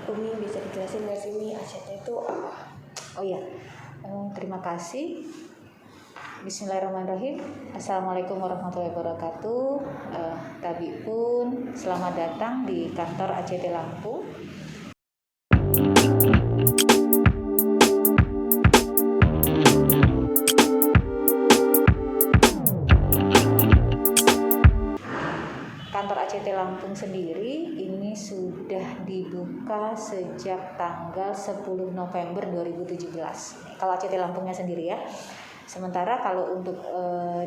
Umi bisa dijelasin nggak sih Mi, ACT itu apa? Oh iya, terima kasih. Bismillahirrahmanirrahim. Assalamualaikum warahmatullahi wabarakatuh. Tabi pun selamat datang di kantor ACT Lampung. Kantor ACT Lampung sendiri ini sudah dibuka sejak tanggal 10 November 2017. Kalau ACT Lampungnya sendiri ya. Sementara kalau untuk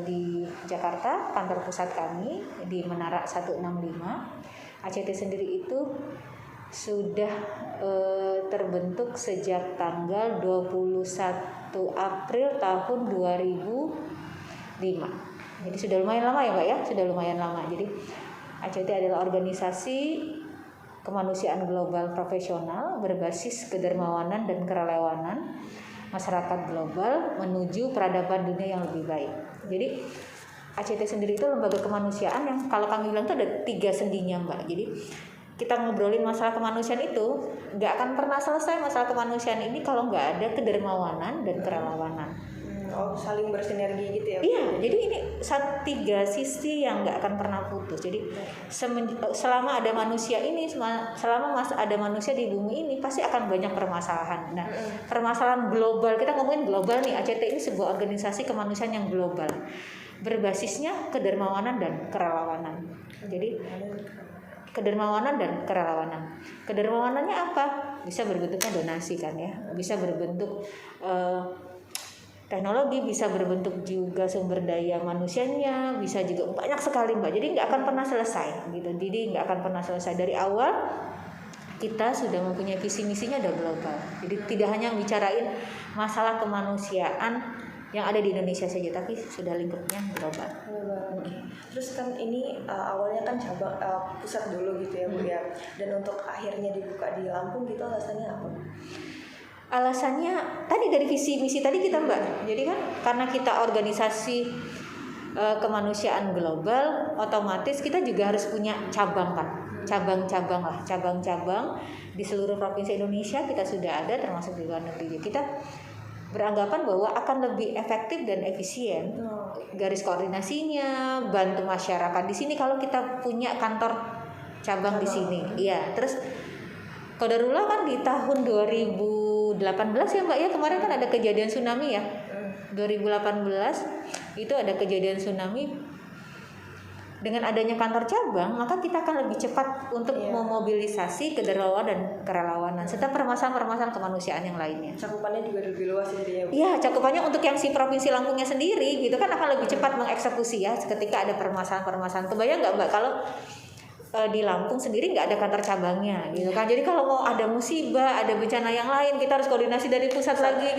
di Jakarta, kantor pusat kami di Menara 165, ACT sendiri itu sudah terbentuk sejak tanggal 21 April tahun 2005. Jadi sudah lumayan lama ya Mbak ya, sudah lumayan lama. Jadi ACT adalah organisasi kemanusiaan global profesional berbasis kedermawanan dan kerelawanan masyarakat global menuju peradaban dunia yang lebih baik. Jadi ACT sendiri itu lembaga kemanusiaan yang kalau kami bilang itu ada 3 sendinya Mbak. Jadi kita ngobrolin masalah kemanusiaan itu nggak akan pernah selesai masalah kemanusiaan ini kalau nggak ada kedermawanan dan kerelawanan. Oh, saling bersinergi gitu ya? Iya, jadi ini 3 sisi yang nggak akan pernah putus. Jadi selama ada manusia ini, selama ada manusia di bumi ini, pasti akan banyak permasalahan. Nah, permasalahan global, kita ngomongin global nih, ACT ini sebuah organisasi kemanusiaan yang global, berbasisnya kedermawanan dan kerelawanan. Jadi kedermawanan dan kerelawanan. Kedermawanannya apa? Bisa berbentuknya donasi kan ya, bisa berbentuk teknologi, bisa berbentuk juga sumber daya manusianya, bisa juga banyak sekali Mbak. Jadi nggak akan pernah selesai gitu. Jadi nggak akan pernah selesai. Dari awal kita sudah mempunyai visi misinya udah global. Jadi tidak hanya bicarain masalah kemanusiaan yang ada di Indonesia saja, tapi sudah lingkupnya global. Terus kan ini awalnya kan cabang pusat dulu gitu ya Bu ya. Dan untuk akhirnya dibuka di Lampung gitu alasannya apa? Alasannya tadi dari visi misi tadi kita Mbak. Jadi kan karena kita organisasi kemanusiaan global, otomatis kita juga harus punya cabang kan. Cabang-cabang lah, cabang-cabang di seluruh provinsi Indonesia kita sudah ada, termasuk di luar negeri. Kita beranggapan bahwa akan lebih efektif dan efisien garis koordinasinya, bantu masyarakat di sini kalau kita punya kantor cabang di sini. Iya, terus qadarullah kan di tahun 2018 ya Mbak ya, kemarin kan ada kejadian tsunami ya. 2018 itu ada kejadian tsunami. Dengan adanya kantor cabang, maka kita akan lebih cepat untuk memobilisasi kedermawanan dan kerelawanan serta permasalahan-permasalahan kemanusiaan yang lainnya. Cakupannya juga lebih luas ya. Iya, cakupannya untuk yang si provinsi Lampungnya sendiri gitu kan akan lebih cepat mengeksekusi ya ketika ada permasalahan-permasalahan. Kebayang nggak Mbak kalau di Lampung sendiri nggak ada kantor cabangnya gitu kan. Jadi kalau mau ada musibah, ada bencana yang lain, kita harus koordinasi dari pusat lagi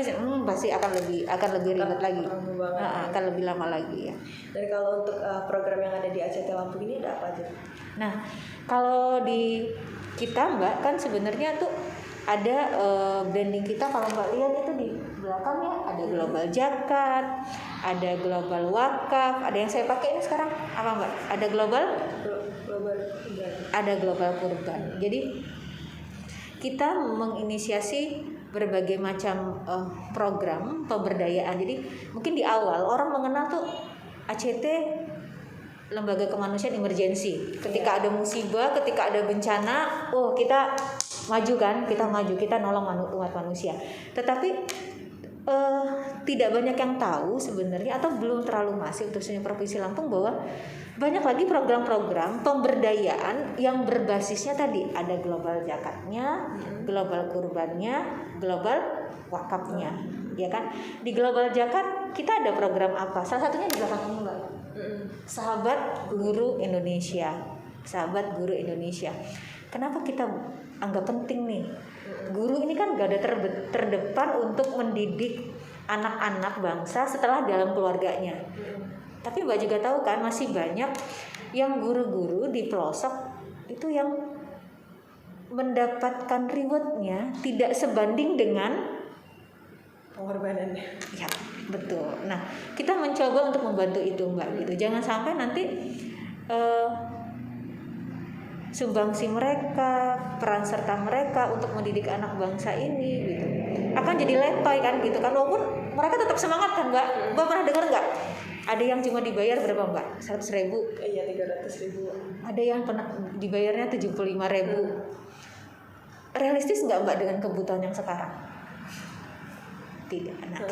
pasti akan lebih ribet lagi. Akan lebih lama lagi ya. Dan kalau untuk program yang ada di ACT Lampung ini ada apa aja? Nah, kalau di kita Mbak kan sebenarnya tuh ada branding kita, kalau Mbak lihat itu di belakangnya ada Global Zakat, ada Global Wakaf, ada yang saya pakai ini sekarang apa Mbak? Ada Global Kurban. Jadi kita menginisiasi berbagai macam program pemberdayaan. Jadi mungkin di awal orang mengenal tuh ACT lembaga kemanusiaan emergensi. Ketika ada musibah, ketika ada bencana, kita maju kan, kita nolong umat manusia. Tetapi tidak banyak yang tahu sebenarnya atau belum terlalu masif khususnya Provinsi Lampung bahwa banyak lagi program-program pemberdayaan yang berbasisnya tadi ada global zakatnya, global kurbannya, global wakafnya, ya kan? Di global zakat kita ada program apa? Salah satunya di belakang ini Mbak. Sahabat Guru Indonesia. Kenapa kita anggap penting nih? Guru ini kan gak ada terdepan untuk mendidik anak-anak bangsa setelah dalam keluarganya. Tapi Mbak juga tahu kan masih banyak yang guru-guru di pelosok itu yang mendapatkan rewardnya tidak sebanding dengan pengorbanannya. Ya, betul. Nah, kita mencoba untuk membantu itu Mbak gitu. Jangan sampai nanti sumbangsi mereka, peran serta mereka untuk mendidik anak bangsa ini gitu akan jadi letoy kan gitu kan, walaupun mereka tetap semangat kan Mbak. Mbak pernah dengar nggak ada yang cuma dibayar berapa Mbak? 100.000? Iya, 300.000. Ada yang pernah dibayarnya 75.000. Realistis nggak Mbak dengan kebutuhan yang sekarang? Tidak. Nah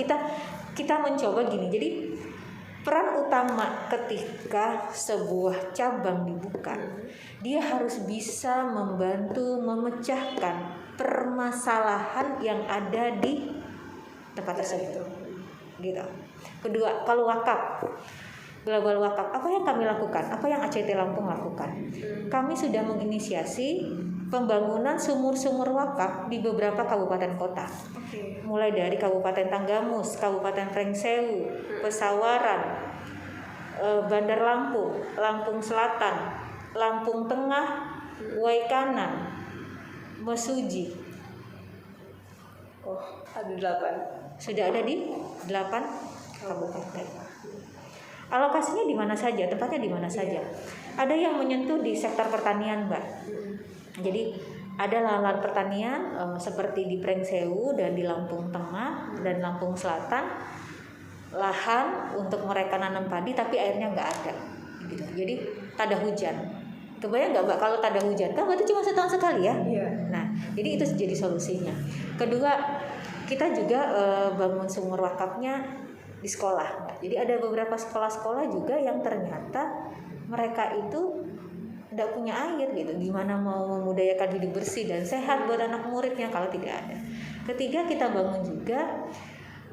kita mencoba gini, jadi peran utama ketika sebuah cabang dibuka, dia harus bisa membantu memecahkan permasalahan yang ada di tempat tersebut. Gitu. Kedua, kalau wakaf, global wakaf, apa yang kami lakukan? Apa yang ACT Lampung lakukan? Kami sudah menginisiasi pembangunan sumur-sumur wakaf di beberapa kabupaten kota. Mulai dari Kabupaten Tanggamus, Kabupaten Prengsewu, Pesawaran, Bandar Lampung, Lampung Selatan, Lampung Tengah, Waikanan, Mesuji. Oh, ada 8. Sudah ada di 8 kabupaten. Alokasinya di mana saja, tempatnya di mana saja. Ada yang menyentuh di sektor pertanian, Mbak. Jadi ada lahan pertanian seperti di Prengsewu dan di Lampung Tengah dan Lampung Selatan, lahan untuk mereka nanam padi tapi airnya nggak ada, gitu. Jadi tada hujan. Kebayang nggak Mbak kalau tada hujan? Kan berarti cuma setahun sekali ya. Iya. Nah, jadi itu jadi solusinya. Kedua, kita juga bangun sumur wakafnya di sekolah. Jadi ada beberapa sekolah-sekolah juga yang ternyata mereka itu tidak punya air gitu. Gimana mau memudayakan hidup bersih dan sehat buat anak muridnya kalau tidak ada. Ketiga, kita bangun juga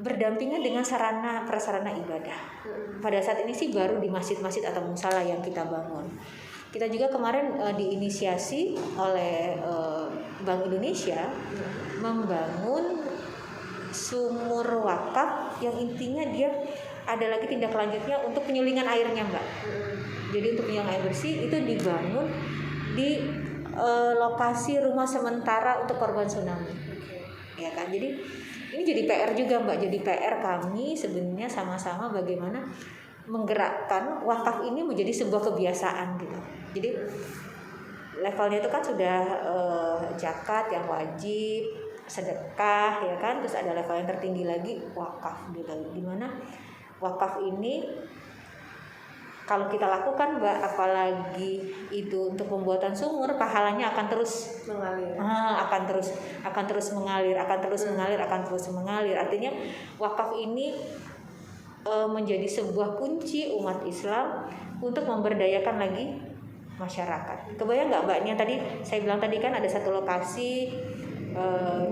berdampingan dengan sarana prasarana ibadah. Pada saat ini sih baru di masjid-masjid atau musala yang kita bangun. Kita juga kemarin diinisiasi oleh Bank Indonesia membangun sumur wakaf yang intinya dia ada lagi tindak lanjutnya untuk penyulingan airnya Mbak. Jadi untuk penyulingan air bersih itu dibangun di lokasi rumah sementara untuk korban tsunami. Ya kan? Jadi ini jadi PR juga Mbak. Jadi PR kami sebenarnya sama-sama bagaimana menggerakkan wakaf ini menjadi sebuah kebiasaan gitu. Jadi levelnya itu kan sudah zakat yang wajib, sedekah ya kan, terus ada level yang tertinggi lagi wakaf gitu, dimana wakaf ini kalau kita lakukan Mbak, apalagi itu untuk pembuatan sumur, pahalanya akan terus mengalir. Akan terus mengalir. Artinya wakaf ini menjadi sebuah kunci umat Islam untuk memberdayakan lagi masyarakat. Kebayang nggak Mbak? Yang tadi saya bilang tadi kan ada satu lokasi,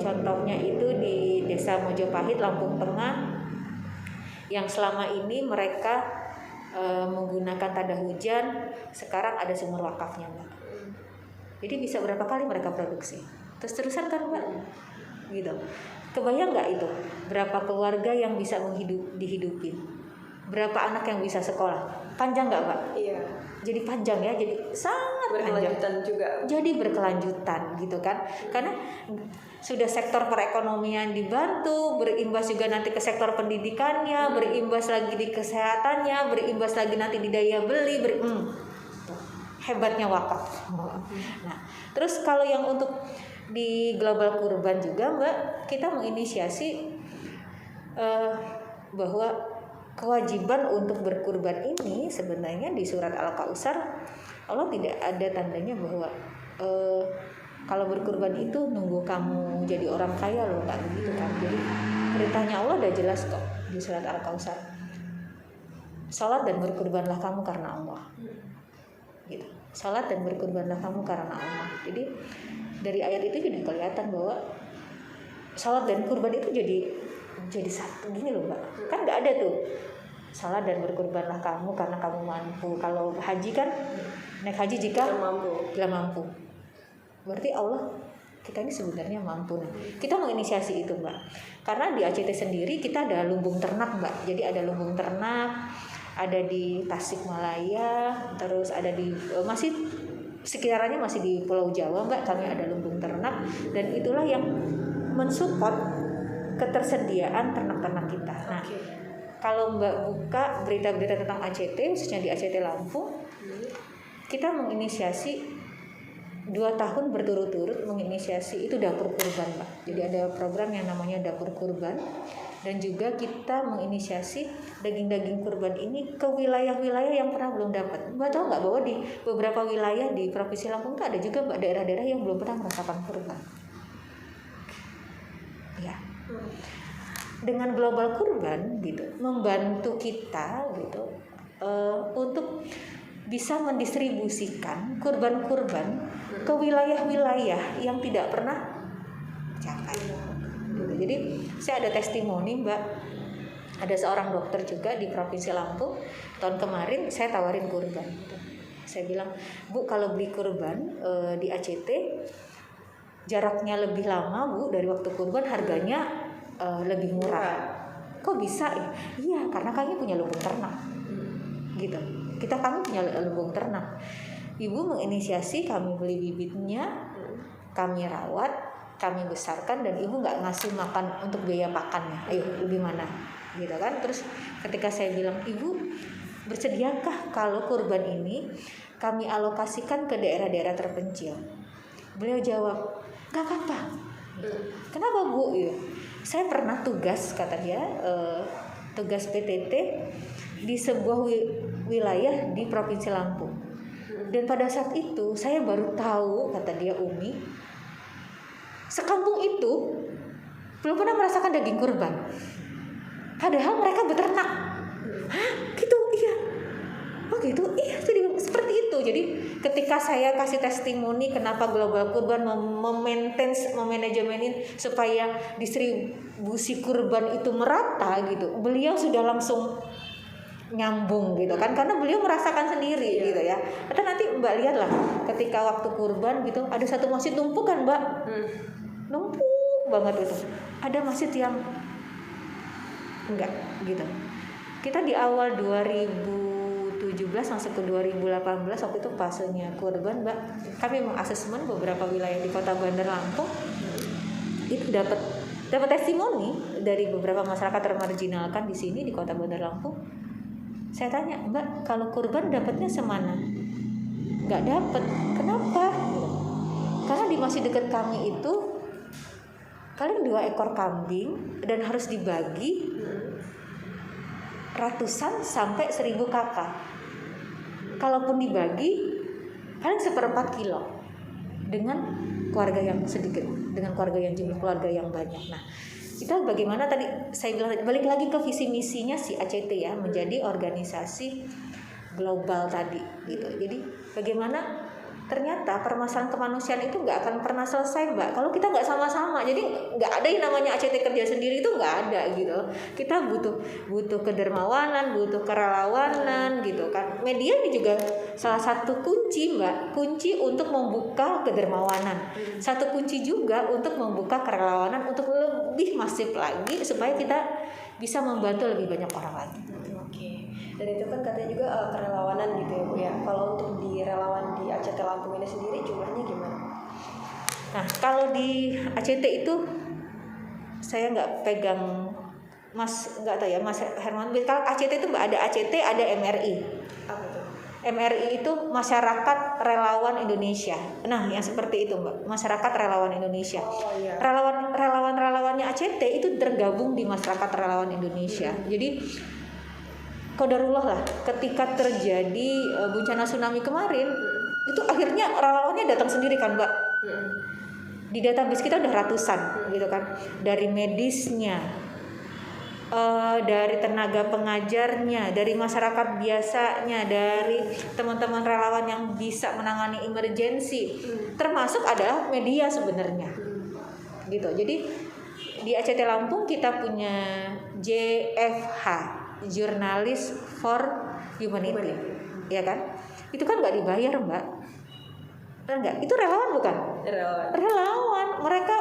contohnya itu di Desa Mojopahit, Lampung Tengah, yang selama ini mereka menggunakan tada hujan, sekarang ada sumur wakafnya Mbak. Jadi bisa berapa kali mereka produksi? Terus-terusan kan Mbak? Gitu. Kebayang nggak itu? Berapa keluarga yang bisa dihidupin? Berapa anak yang bisa sekolah? Panjang nggak Mbak? Iya. Jadi panjang ya, jadi sangat berkelanjutan panjang. juga. Jadi berkelanjutan gitu kan? Karena sudah sektor perekonomian dibantu, berimbas juga nanti ke sektor pendidikannya, berimbas lagi di kesehatannya, berimbas lagi nanti di daya beli, hebatnya wakaf. Nah, terus kalau yang untuk di global kurban juga Mbak, kita menginisiasi bahwa kewajiban untuk berkurban ini sebenarnya di surat Al-Kautsar Allah tidak ada tandanya bahwa kalau berkurban itu nunggu kamu jadi orang kaya loh, tak begitu kan. Jadi perintahnya Allah udah jelas kok di surat Al-Kautsar. Salat dan berkurbanlah kamu karena Allah. Gitu. Salat dan berkurbanlah kamu karena Allah. Jadi dari ayat itu jadi kelihatan bahwa salat dan kurban itu jadi satu gini loh Mbak. Kan nggak ada tuh salat dan berkurbanlah kamu karena kamu mampu. Kalau haji kan naik haji jika mampu. Berarti Allah kita ini sebenarnya mampu. Nah, kita menginisiasi itu Mbak. Karena di ACT sendiri kita ada lumbung ternak Mbak. Jadi ada lumbung ternak, ada di Tasikmalaya, terus ada di masih sekitarannya masih di Pulau Jawa Mbak. Kami ada lumbung ternak dan itulah yang mensupport ketersediaan ternak-ternak kita. Nah, kalau Mbak buka berita-berita tentang ACT, khususnya di ACT Lampung, kita menginisiasi 2 tahun berturut-turut menginisiasi itu dapur kurban, Pak. Jadi ada program yang namanya dapur kurban, dan juga kita menginisiasi daging-daging kurban ini ke wilayah-wilayah yang pernah belum dapat. Mbak tahu nggak bahwa di beberapa wilayah di Provinsi Lampung itu ada juga Mbak daerah-daerah yang belum pernah merasakan kurban. Ya. Dengan global kurban gitu membantu kita gitu untuk bisa mendistribusikan kurban-kurban ke wilayah-wilayah yang tidak pernah capai. Gitu. Jadi saya ada testimoni Mbak, ada seorang dokter juga di Provinsi Lampung tahun kemarin saya tawarin kurban. Gitu. Saya bilang, Bu kalau beli kurban di ACT jaraknya lebih lama Bu dari waktu kurban, harganya lebih murah. Kok bisa ya? Iya karena kami punya lumbung ternak. Gitu. Kami punya lumbung ternak. Ibu menginisiasi, kami beli bibitnya, kami rawat, kami besarkan, dan ibu nggak ngasih makan untuk biaya pakannya. Ayo lebih mana? Gitu kan? Terus ketika saya bilang, Ibu bersediakah kalau kurban ini kami alokasikan ke daerah-daerah terpencil? Beliau jawab, nggak apa-apa. Kenapa Bu? Ya, saya pernah tugas, kata dia, tugas PTT di sebuah wilayah di Provinsi Lampung. Dan pada saat itu saya baru tahu, kata dia, Umi, sekampung itu belum pernah merasakan daging kurban. Padahal mereka beternak. Hah? Gitu? Iya. Oh gitu? Iya, seperti itu. Jadi ketika saya kasih testimoni kenapa global kurban memanajemenin supaya distribusi kurban itu merata gitu, beliau sudah langsung nyambung gitu kan, karena beliau merasakan sendiri gitu ya. Atau nanti Mbak lihatlah ketika waktu kurban gitu ada satu masjid numpuk kan Mbak, numpuk banget itu. Ada masjid yang enggak gitu. Kita di awal 2017 masuk ke 2018 waktu itu fasenya kurban Mbak, kami mengasesmen beberapa wilayah di Kota Bandar Lampung. Itu dapat testimoni dari beberapa masyarakat termarginalkan di sini di Kota Bandar Lampung. Saya tanya, Mbak, kalau kurban dapatnya semana? Nggak dapat. Kenapa? Karena di masjid dekat kami itu paling 2 ekor kambing dan harus dibagi ratusan sampai 1000 kakak. Kalaupun dibagi paling 1/4 kilo dengan keluarga yang sedikit, dengan keluarga yang jumlah keluarga yang banyak. Nah, itu bagaimana tadi saya bilang, balik lagi ke visi misinya si ACT ya, menjadi organisasi global tadi gitu. Jadi bagaimana ternyata permasalahan kemanusiaan itu nggak akan pernah selesai Mbak kalau kita nggak sama-sama. Jadi nggak ada yang namanya ACT kerja sendiri, itu nggak ada gitu. Kita butuh kedermawanan, butuh kerelawanan gitu kan. Media ini juga salah satu kunci Mbak, kunci untuk membuka kedermawanan, satu kunci juga untuk membuka kerelawanan untuk lebih masif lagi supaya kita bisa membantu lebih banyak orang lagi. Oke. Dan itu kan katanya juga kerelawanan gitu ya Bu ya. Kalau untuk di relawan di ACT Lampung ini sendiri jumlahnya gimana? Nah kalau di ACT itu saya nggak pegang, Mas nggak tahu ya Mas Herman. Kalau ACT itu ada ACT, ada MRI. Apa itu? MRI itu Masyarakat Relawan Indonesia. Nah yang seperti itu Mbak, Masyarakat Relawan Indonesia. Oh, iya. Relawannya ACT itu tergabung di Masyarakat Relawan Indonesia. Jadi qadarullah lah, ketika terjadi bencana tsunami kemarin, itu akhirnya relawannya datang sendiri kan Mbak. Di database kita udah ratusan gitu kan, dari medisnya, dari tenaga pengajarnya, dari masyarakat biasanya, dari teman-teman relawan yang bisa menangani emergensi, termasuk adalah media sebenarnya gitu. Jadi di ACT Lampung kita punya JFH, Jurnalis for Humanity, ya kan? Itu kan nggak dibayar Mbak, enggak? Itu relawan bukan? Relawan. Mereka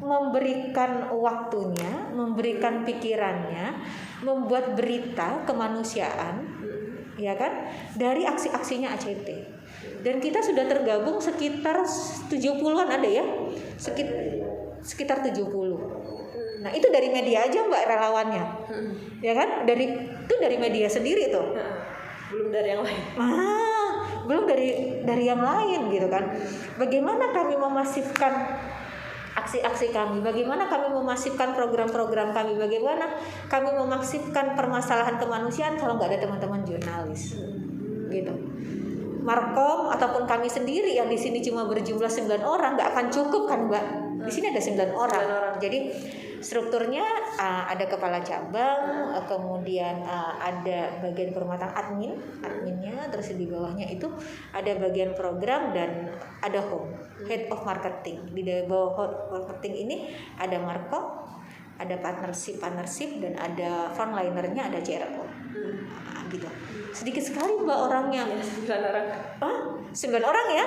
memberikan waktunya, memberikan pikirannya, membuat berita kemanusiaan, ya kan? Dari aksi-aksinya ACT. Dan kita sudah tergabung sekitar 70-an ada ya, sekitar 70. Nah itu dari media aja Mbak relawannya, ya kan? Dari media sendiri tuh, belum dari yang lain. belum dari yang lain gitu kan. Bagaimana kami memasifkan aksi-aksi kami, bagaimana kami memasifkan program-program kami, bagaimana kami memasifkan permasalahan kemanusiaan kalau nggak ada teman-teman jurnalis gitu. Markom ataupun kami sendiri yang di sini cuma berjumlah 9 orang nggak akan cukup kan Mbak. Di sini ada 9 orang. Jadi strukturnya ada kepala cabang, kemudian ada bagian perumahan adminnya, terus di bawahnya itu ada bagian program dan ada home, head of marketing. Di bawah head of marketing ini ada Markom, ada partnership dan ada frontlinernya, ada CRO. Gitu. Sedikit sekali Mbak orangnya. 9 orang. 9 orang ya.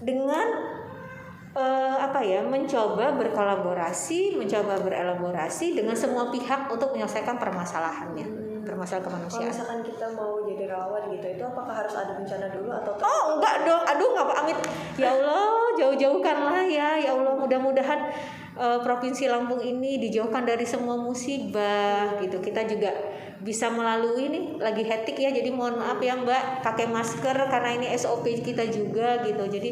Dengan mencoba berkolaborasi, mencoba berelaborasi dengan semua pihak untuk menyelesaikan permasalahannya, permasalahan kemanusiaan. Kalau misalkan kita mau jadi relawan gitu, itu apakah harus ada bencana dulu atau? Oh enggak dong, aduh nggak amit. Ya Allah, jauh-jauhkanlah ya Allah, mudah-mudahan Provinsi Lampung ini dijauhkan dari semua musibah gitu. Kita juga bisa melalui ini lagi hektik ya, jadi mohon maaf ya Mbak, pakai masker karena ini SOP kita juga gitu. Jadi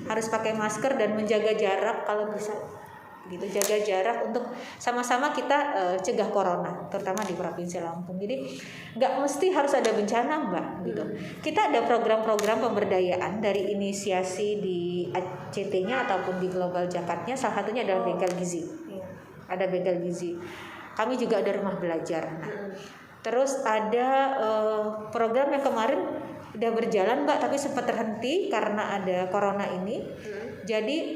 harus pakai masker dan menjaga jarak kalau bisa gitu, jaga jarak untuk sama-sama kita cegah corona terutama di Provinsi Lampung. Jadi nggak mesti harus ada bencana Mbak gitu. Kita ada program-program pemberdayaan dari inisiasi di ACT-nya ataupun di Global Jakarta-nya, salah satunya adalah bengkel gizi. Ada bengkel gizi. Kami juga ada rumah belajar. Nah, terus ada program yang kemarin udah berjalan Mbak, tapi sempat terhenti karena ada corona ini. Jadi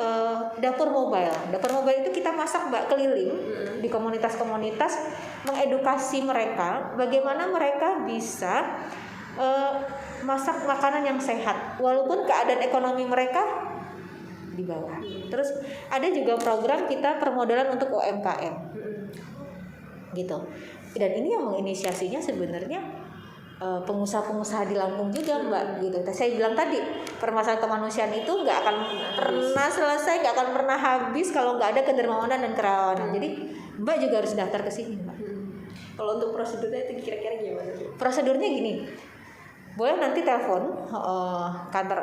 dapur mobile itu kita masak Mbak keliling di komunitas-komunitas, mengedukasi mereka bagaimana mereka bisa masak makanan yang sehat walaupun keadaan ekonomi mereka di bawah. Terus ada juga program kita permodalan untuk UMKM gitu. Dan ini yang menginisiasinya sebenarnya pengusaha-pengusaha di Lampung juga Mbak gitu. Saya bilang tadi permasalahan kemanusiaan itu nggak akan pernah selesai, nggak akan pernah habis kalau nggak ada kedermawanan dan kerawanan. Jadi Mbak juga harus daftar ke sini Mbak. Kalau untuk prosedurnya itu kira-kira gimana tuh? Prosedurnya gini, boleh nanti telepon kantor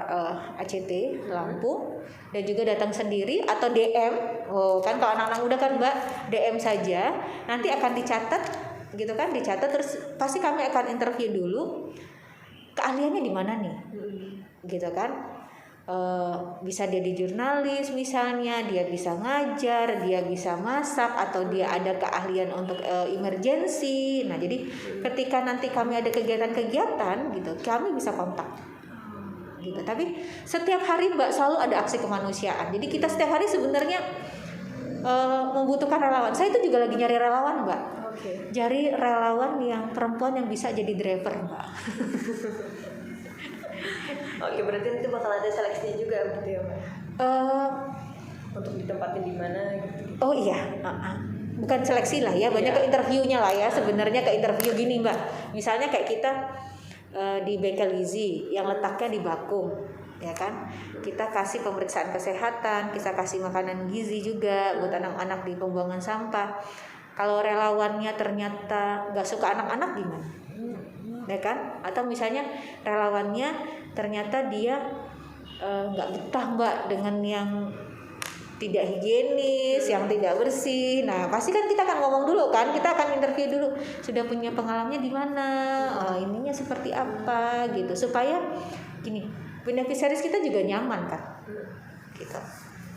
ACT Lampung dan juga datang sendiri atau DM. Kan kalau anak-anak muda kan Mbak, DM saja, nanti akan dicatat gitu kan, dicatat terus pasti kami akan interview dulu keahliannya di mana nih gitu kan. Bisa dia di jurnalis misalnya, dia bisa ngajar, dia bisa masak, atau dia ada keahlian untuk emergency. Nah jadi ketika nanti kami ada kegiatan-kegiatan gitu, kami bisa kontak gitu. Tapi setiap hari Mbak selalu ada aksi kemanusiaan. Jadi kita setiap hari sebenarnya membutuhkan relawan. Saya itu juga lagi nyari relawan Mbak. Cari relawan yang perempuan yang bisa jadi driver Mbak. Oke, berarti itu bakal ada seleksinya juga gitu ya Mbak? Untuk ditempatin di mana gitu. Oh iya, bukan seleksi lah ya, banyak ke interviewnya lah ya. Sebenarnya ke interview gini Mbak. Misalnya kayak kita di bengkel gizi yang letaknya di Bakung, ya kan? Kita kasih pemeriksaan kesehatan, kita kasih makanan gizi juga buat anak-anak di pembuangan sampah. Kalau relawannya ternyata nggak suka anak-anak gimana? Ya kan? Atau misalnya relawannya ternyata dia nggak betah Mbak dengan yang tidak higienis, yang tidak bersih. Nah pasti kan kita akan ngomong dulu kan, kita akan interview dulu, sudah punya pengalamannya di mana, ininya seperti apa gitu, supaya gini beneficiaries kita juga nyaman kan gitu.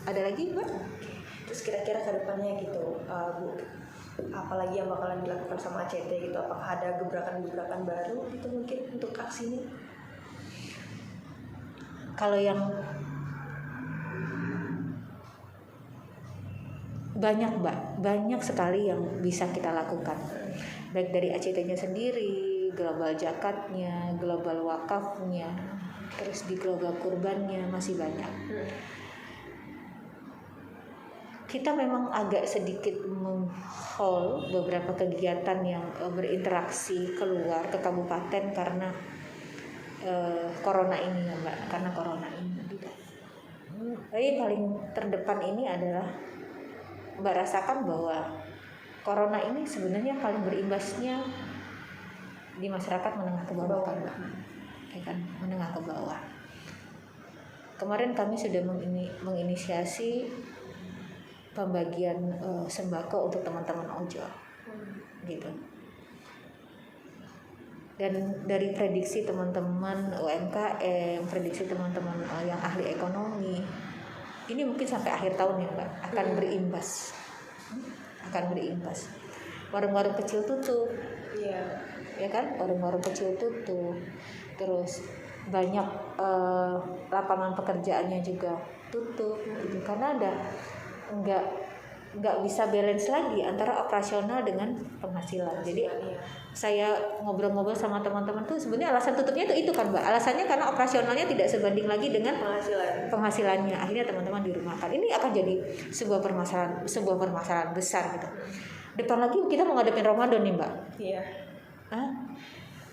Ada lagi Mbak? Terus kira-kira ke depannya gitu Bu, apalagi yang bakalan dilakukan sama ACT gitu, apakah ada gebrakan-gebrakan baru gitu mungkin untuk aksinya? Kalau yang banyak Mbak, banyak sekali yang bisa kita lakukan, baik dari ACT-nya sendiri, Global Zakatnya, Global Wakafnya, terus di Global Kurbannya masih banyak. Kita memang agak sedikit meng-hold beberapa kegiatan yang berinteraksi keluar ke kabupaten karena corona ini ya Mbak, karena corona ini. Tapi paling terdepan ini adalah Mbak rasakan bahwa corona ini sebenarnya paling berimbasnya di masyarakat menengah ke bawah kan Mbak, ya kan, menengah ke bawah. kemarin kami sudah menginisiasi pembagian sembako untuk teman-teman ojol gitu. Dan dari prediksi teman-teman UMKM, prediksi teman-teman yang ahli ekonomi, ini mungkin sampai akhir tahun ya Mbak akan berimbas. Warung-warung kecil tutup, ya kan? Warung-warung kecil tutup, terus banyak lapangan pekerjaannya juga tutup, gitu. Karena nggak bisa balance lagi antara operasional dengan penghasilan. Jadi saya ngobrol-ngobrol sama teman-teman tuh sebenarnya alasan tutupnya itu kan Mbak. Alasannya karena operasionalnya tidak sebanding lagi dengan penghasilannya. Akhirnya teman-teman dirumahkan. Ini akan jadi sebuah permasalahan besar gitu. Depan lagi kita mau ngadepin Ramadan nih Mbak. Iya.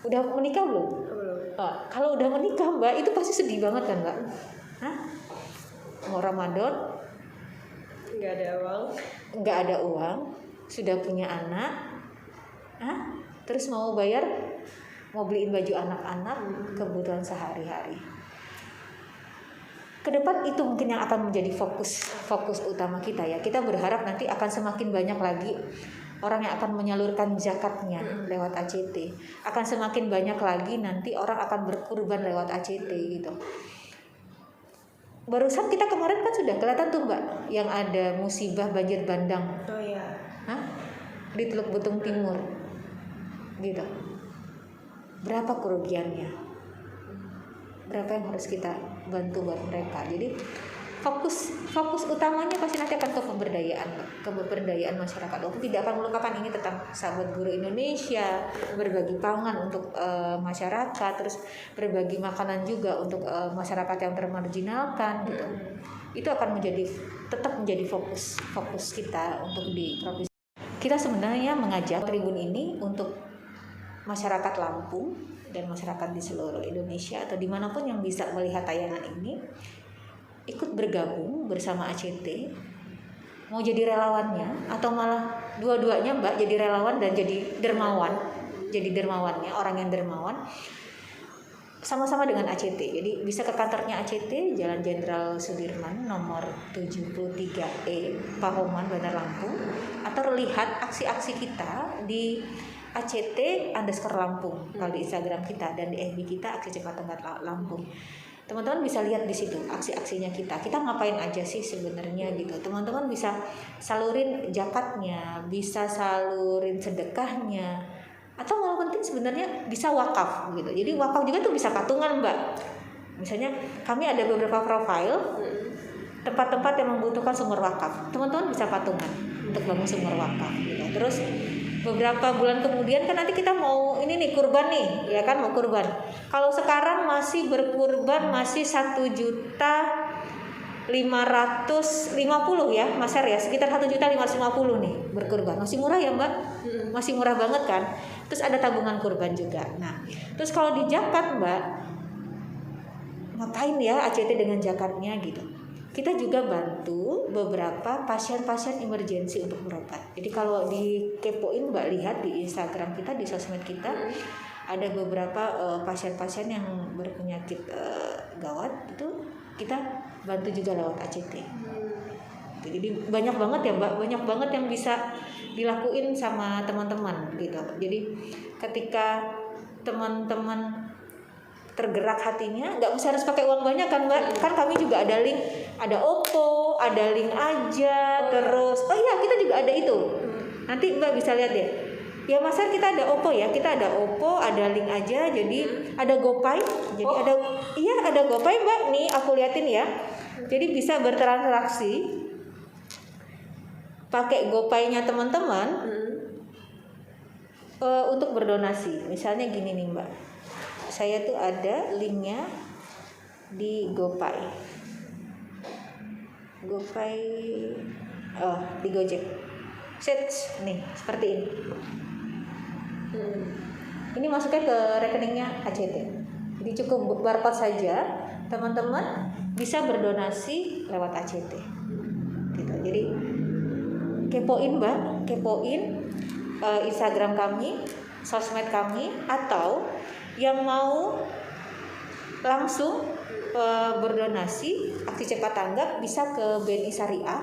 Udah menikah belum? Belum. Kalau udah menikah Mbak itu pasti sedih banget kan Mbak. Mau Ramadan nggak ada uang, sudah punya anak, terus mau beliin baju anak-anak, kebutuhan sehari-hari. Kedepan itu mungkin yang akan menjadi fokus utama kita ya. Kita berharap nanti akan semakin banyak lagi orang yang akan menyalurkan zakatnya lewat ACT. Akan semakin banyak lagi nanti orang akan berkurban lewat ACT gitu. Barusan kita kemarin kan sudah kelihatan tuh Mbak yang ada musibah banjir bandang. Oh iya. Di Teluk Betung Timur. Gitu. Berapa kerugiannya? Berapa yang harus kita bantu buat mereka? Jadi fokus utamanya pasti nanti akan ke pemberdayaan masyarakat. Walaupun tidak akan melupakan ini tentang sahabat guru Indonesia, berbagi pangan untuk masyarakat, terus berbagi makanan juga untuk masyarakat yang termarginalkan gitu. Itu akan tetap menjadi fokus kita untuk di provinsi. Kita sebenarnya mengajak tribun ini untuk masyarakat Lampung dan masyarakat di seluruh Indonesia atau dimanapun yang bisa melihat tayangan ini, ikut bergabung bersama ACT, mau jadi relawannya atau malah dua-duanya Mbak, jadi relawan dan jadi dermawannya, orang yang dermawan sama-sama dengan ACT. Jadi bisa ke kantornya ACT, Jalan Jenderal Sudirman nomor 73E, Pahoman, Bandar Lampung, atau lihat aksi-aksi kita di ACT_Lampung kalau di Instagram kita, dan di FB kita Aksi Cepat Tanggap Lampung. Teman-teman bisa lihat di situ aksi-aksinya kita ngapain aja sih sebenarnya gitu. Teman-teman bisa salurin zakatnya, bisa salurin sedekahnya, atau malah penting sebenarnya bisa wakaf gitu. Jadi wakaf juga tuh bisa patungan Mbak. Misalnya kami ada beberapa profil tempat-tempat yang membutuhkan sumur wakaf. Teman-teman bisa patungan untuk bangun sumur wakaf gitu. Terus beberapa bulan kemudian kan nanti kita mau kurban nih, ya kan, mau kurban. Kalau sekarang masih berkurban masih 1.550.000 ya, Mas Her ya, sekitar 1.550.000 nih berkurban. Masih murah ya Mbak? Masih murah banget kan? Terus ada tabungan kurban juga. Nah, terus kalau di zakat Mbak, ngapain ya ACT dengan zakatnya gitu? Kita juga bantu beberapa pasien-pasien emergensi untuk berobat. Jadi kalau dikepoin Mbak, lihat di Instagram kita, di sosmed kita, ada beberapa pasien-pasien yang berpenyakit gawat, itu kita bantu juga lewat ACT. Jadi banyak banget ya Mbak, banyak banget yang bisa dilakuin sama teman-teman gitu. Jadi ketika teman-teman tergerak hatinya, nggak usah harus pakai uang banyak kan Mbak. Kan kami juga ada link, ada OPPO, ada link aja, terus kita juga ada itu. Nanti Mbak bisa lihat deh. Ya Mas Her, kita ada OPPO ya, kita ada OPPO, ada link aja, jadi ada GoPay, jadi ada GoPay Mbak, nih aku liatin ya. Jadi bisa bertransaksi pakai GoPay-nya teman-teman untuk berdonasi. Misalnya gini nih Mbak, saya tuh ada linknya di GoPay, di Gojek. Search nih seperti ini. Ini masuknya ke rekeningnya ACT. Jadi cukup barcode saja, teman-teman bisa berdonasi lewat ACT. Gitu. Jadi kepoin Mbak, Instagram kami, sosmed kami, atau yang mau langsung berdonasi aksi cepat tanggap bisa ke BNI Syariah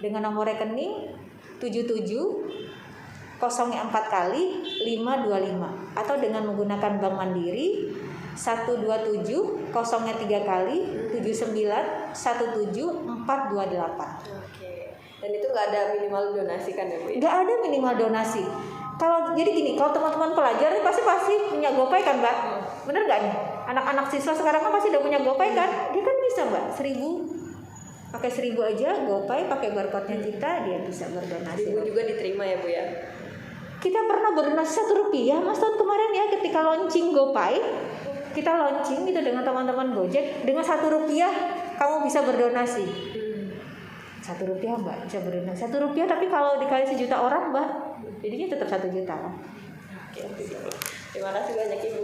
dengan nomor rekening 77 kosongnya 4 kali 525 atau dengan menggunakan Bank Mandiri 127 kosongnya 3 kali 79 17 428. Oke. Dan itu nggak ada minimal donasi kan ya Bu? Nggak ada minimal donasi. Kalau jadi gini, kalau teman-teman pelajar ini pasti punya GoPay kan, Mbak? Bener nggak nih? Anak-anak siswa sekarang kan pasti udah punya GoPay kan? Dia kan bisa, Mbak, 1.000 pakai 1.000 aja GoPay, pakai barcode-nya kita, dia bisa berdonasi. Ibu juga diterima ya Bu ya? Kita pernah berdonasi Rp1 Mas tahun kemarin ya, ketika launching GoPay. Kita launching gitu dengan teman-teman Gojek, dengan Rp1 kamu bisa berdonasi. Rp1 Mbak bisa berdonasi Rp1, tapi kalau dikali 1 juta orang Mbak, jadinya tetap 1 juta kan. Oke, terima kasih banyak Ibu.